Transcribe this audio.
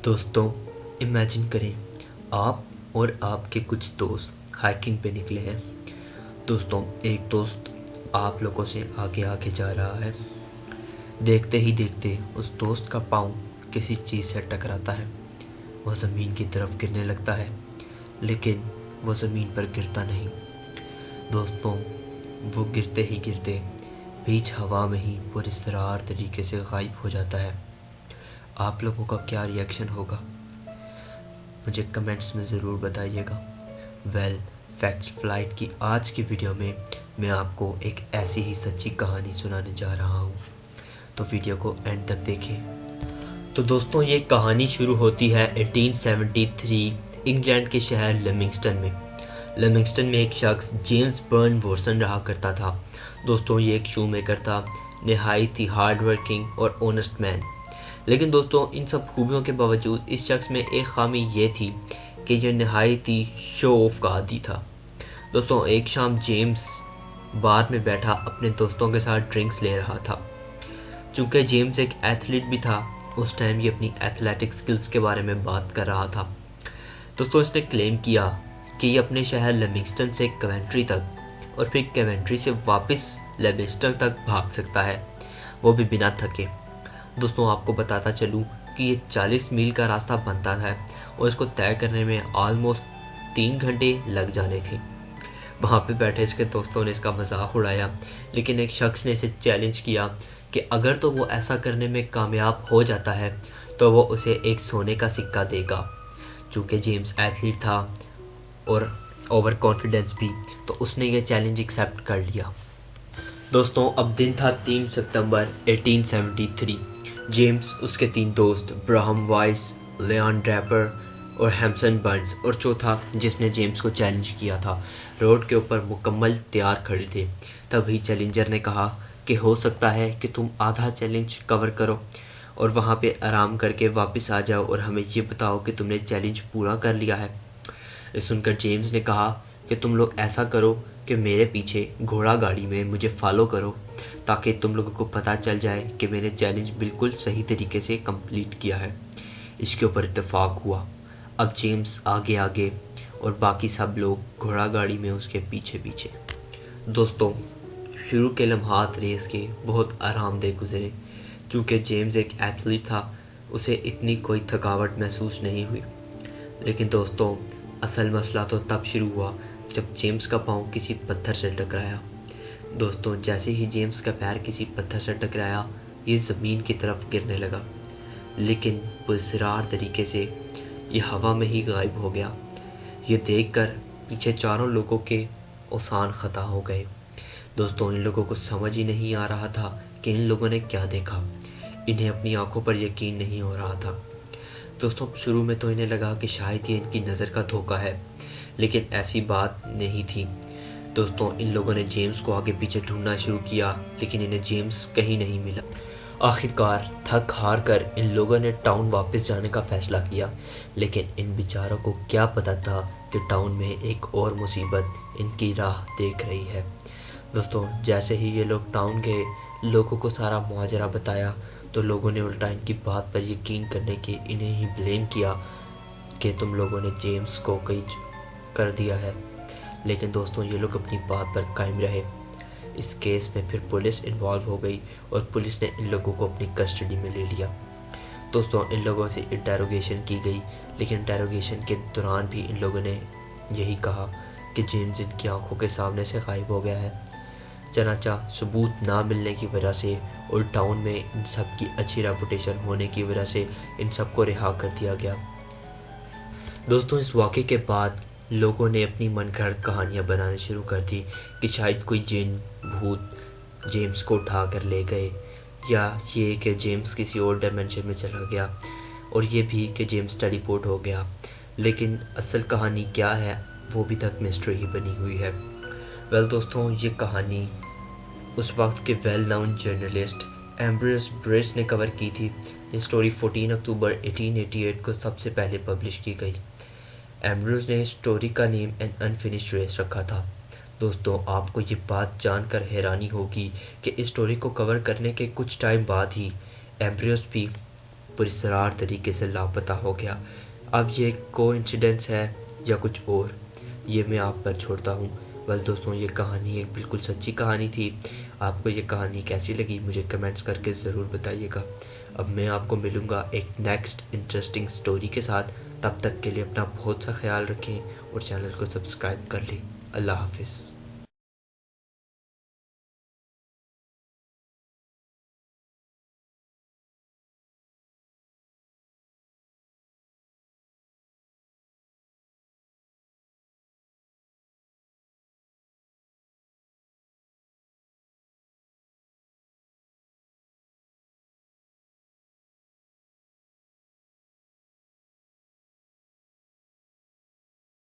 दोस्तों, इमेजिन करें आप और आपके कुछ दोस्त हाइकिंग पे निकले हैं। दोस्तों, एक दोस्त आप लोगों से आगे आगे जा रहा है। देखते ही देखते उस दोस्त का पाँव किसी चीज़ से टकराता है। वह ज़मीन की तरफ गिरने लगता है, लेकिन वह ज़मीन पर गिरता नहीं। दोस्तों, वो गिरते ही गिरते बीच हवा में ही पुरस्कार तरीके से गायब हो जाता है। आप लोगों का क्या रिएक्शन होगा, मुझे कमेंट्स में ज़रूर बताइएगा। वेल, फैक्ट्स फ्लाइट की आज की वीडियो में मैं आपको एक ऐसी ही सच्ची कहानी सुनाने जा रहा हूँ, तो वीडियो को एंड तक देखें। तो दोस्तों, ये कहानी शुरू होती है 1873 इंग्लैंड के शहर लिविंगस्टन में। लिविंगस्टन में एक शख्स जेम्स बर्न वॉटसन रहा करता था। दोस्तों, ये एक शू मेकर था, नहायत ही हार्ड वर्किंग और ऑनेस्ट मैन। लेकिन दोस्तों, इन सब खूबियों के बावजूद इस शख्स में एक खामी ये थी कि यह नहायत ही शो ऑफ का आदी था। दोस्तों, एक शाम जेम्स बार में बैठा अपने दोस्तों के साथ ड्रिंक्स ले रहा था। चूंकि जेम्स एक एथलीट भी था, उस टाइम ये अपनी एथलेटिक स्किल्स के बारे में बात कर रहा था। दोस्तों, इसने क्लेम किया कि ये अपने शहर लिविंगस्टन से कवेंट्री तक और फिर कवेंट्री से वापस लिविंगस्टन तक भाग सकता है, वो भी बिना थके। दोस्तों, आपको बताता चलूँ कि ये 40 मील का रास्ता बनता है और इसको तय करने में ऑलमोस्ट 3 घंटे लग जाने थे। वहाँ पे बैठे इसके दोस्तों ने इसका मजाक उड़ाया, लेकिन एक शख्स ने इसे चैलेंज किया कि अगर तो वो ऐसा करने में कामयाब हो जाता है तो वो उसे एक सोने का सिक्का देगा। चूँकि जेम्स एथलीट था और ओवर कॉन्फिडेंस भी, तो उसने ये चैलेंज एक्सेप्ट कर लिया। दोस्तों, अब दिन था 3 सितंबर 1873। जेम्स, उसके 3 दोस्त ब्राहम वाइस, लियोन ड्रैपर और हैम्सन बर्न्स और चौथा जिसने जेम्स को चैलेंज किया था, रोड के ऊपर मुकम्मल तैयार खड़े थे। तभी चैलेंजर ने कहा कि हो सकता है कि तुम आधा चैलेंज कवर करो और वहाँ पे आराम करके वापस आ जाओ और हमें ये बताओ कि तुमने चैलेंज पूरा कर लिया है। ये सुनकर जेम्स ने कहा कि तुम लोग ऐसा करो कि मेरे पीछे घोड़ा गाड़ी में मुझे फॉलो करो, ताकि तुम लोगों को पता चल जाए कि मैंने चैलेंज बिल्कुल सही तरीके से कंप्लीट किया है। इसके ऊपर इत्तेफाक हुआ। अब जेम्स आगे आगे और बाकी सब लोग घोड़ा गाड़ी में उसके पीछे पीछे। दोस्तों, शुरू के लम्हात रेस के बहुत आरामदेह गुजरे। चूँकि जेम्स एक एथलीट था, उसे इतनी कोई थकावट महसूस नहीं हुई। लेकिन दोस्तों, असल मसला तो तब शुरू हुआ जब जेम्स का पाँव किसी पत्थर से टकराया। दोस्तों, जैसे ही जेम्स का पैर किसी पत्थर से टकराया, ये ज़मीन की तरफ गिरने लगा, लेकिन पुरस्कार तरीके से ये हवा में ही गायब हो गया। ये देखकर पीछे चारों लोगों के औसान ख़ता हो गए। दोस्तों, इन लोगों को समझ ही नहीं आ रहा था कि इन लोगों ने क्या देखा। इन्हें अपनी आंखों पर यकीन नहीं हो रहा था। दोस्तों, शुरू में तो इन्हें लगा कि शायद ये इनकी नज़र का धोखा है, लेकिन ऐसी बात नहीं थी। दोस्तों, इन लोगों ने जेम्स को आगे पीछे ढूंढना शुरू किया, लेकिन इन्हें जेम्स कहीं नहीं मिला। आखिरकार थक हार कर इन लोगों ने टाउन वापस जाने का फैसला किया, लेकिन इन बेचारों को क्या पता था कि टाउन में एक और मुसीबत इनकी राह देख रही है। दोस्तों, जैसे ही ये लोग टाउन गए, लोगों को सारा मुआजरा बताया, तो लोगों ने उल्टा इनकी बात पर यकीन करने के इन्हें ही ब्लेम किया कि तुम लोगों ने जेम्स को कई कर दिया है। लेकिन दोस्तों, ये लोग अपनी बात पर कायम रहे। इस केस में फिर पुलिस इन्वॉल्व हो गई और पुलिस ने इन लोगों को अपनी कस्टडी में ले लिया। दोस्तों, इन लोगों से इंटेरोगेशन की गई, लेकिन इंटेरोगेशन के दौरान भी इन लोगों ने यही कहा कि जेम्स इनकी आंखों के सामने से गायब हो गया है। चनाचा सबूत ना मिलने की वजह से और टाउन में इन सब की अच्छी रेपुटेशन होने की वजह से इन सबको रिहा कर दिया गया। दोस्तों, इस वाक़े के बाद लोगों ने अपनी मनगढ़ंत कहानियाँ बनानी शुरू कर दी कि शायद कोई जिन भूत जेम्स को उठा कर ले गए, या ये कि जेम्स किसी और डायमेंशन में चला गया, और ये भी कि जेम्स टेलीपोर्ट हो गया। लेकिन असल कहानी क्या है, वो भी तक मिस्ट्री ही बनी हुई है। वेल दोस्तों, ये कहानी उस वक्त के well known journalist Ambrose brace ने कवर की थी। ये स्टोरी 14 अक्टूबर 1888 को सबसे पहले पब्लिश की गई। एम्ब्रोस ने स्टोरी का नेम एन अनफिनिश्ड रेस रखा था। दोस्तों, आपको ये बात जानकर हैरानी होगी कि इस स्टोरी को कवर करने के कुछ टाइम बाद ही एम्ब्रोस भी पुरस्रार तरीके से लापता हो गया। अब ये कोइंसिडेंस है या कुछ और, ये मैं आप पर छोड़ता हूँ। बस दोस्तों, ये कहानी एक बिल्कुल सच्ची कहानी थी। आपको ये कहानी कैसी लगी मुझे कमेंट्स करके ज़रूर बताइएगा। अब मैं आपको मिलूँगा एक नेक्स्ट इंटरेस्टिंग स्टोरी के साथ। तब तक के लिए अपना बहुत सा ख्याल रखें और चैनल को सब्सक्राइब कर लें। अल्लाह हाफिज़।